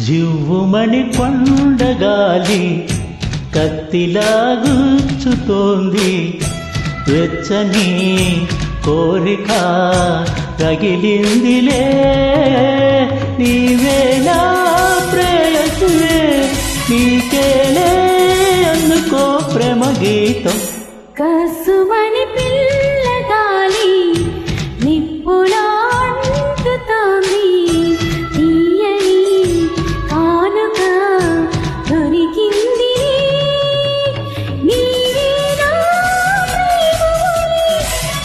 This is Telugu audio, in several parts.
జివ్వుమణి కొండగాలి కత్తిలా గుచ్చుతోంది, వెచ్చని కోరిక రగిలిందిలే. నీవేనా ప్రేయసివే, నీకేలే అందుకో ప్రేమ గీతం. కసుమని పిల్లగాలి నిప్పులా అంటుతోంది, తీయని కానుక దొరికింది. నీవేనా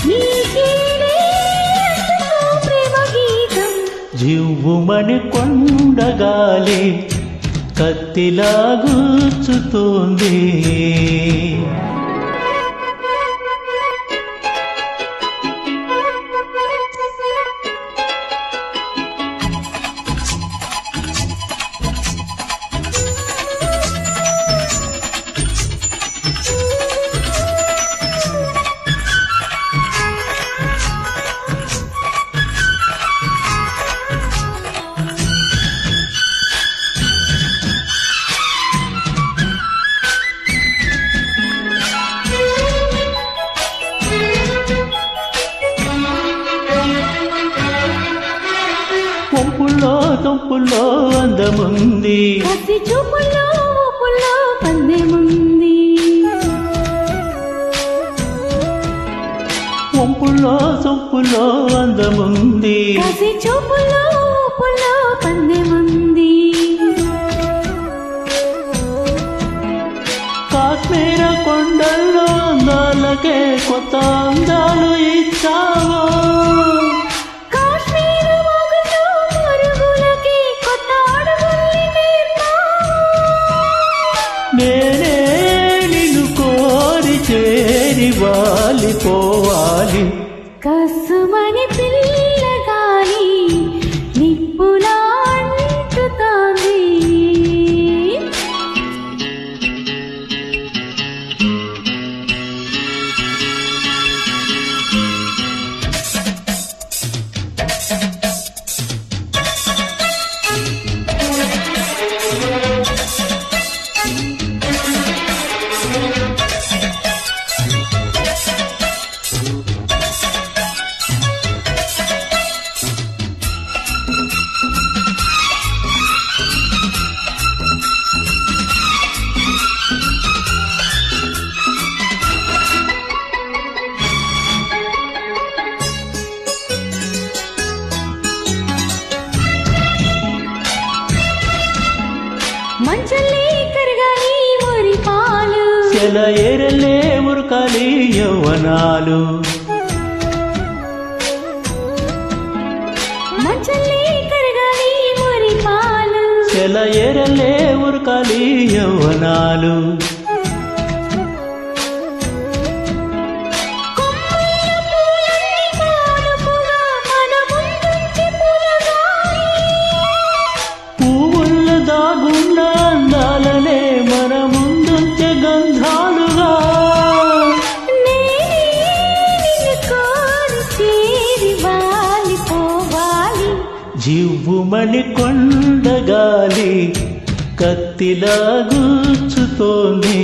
నీకేలే అందుకో ప్రేమ గీతం. జివ్వుమణి కొండగాలి కత్తిలా గుచ్చుతోంది. ఒంపుల్లో తొంపుల్లో అందముంది, కసి చూపుల్లో ఊపుల్లో పందెముంది. ఒంపుల్లో సొంపుల్లో అందముంది, కసి చూపుల్లో ఊపుల్లో పందెముంది. కాశ్మీర కొండల్లో అందాలకే కొత్త అందాలు ఇచ్చావో, నేనే నిన్ను కోరి చేరి వాలిపోవాలి. కసుమని పిల్లగాలి నిప్పులా అంటుతోంది. మంచల్లే కరగాలి ఊరి పాలు, సెలయేరలే ఉరకాలి యవ్వనాలు. మంచల్లే కరగాలి ఊరి పాలు, సెలయేరలే ఉరకాలి యవ్వనాలు. పువ్వుల్లో దాగున్న అందాలనే మన ముందుంచే గంధాలుగా, జివ్వుమణి కొండగాలి కత్తిలా గుచ్చుతోంది.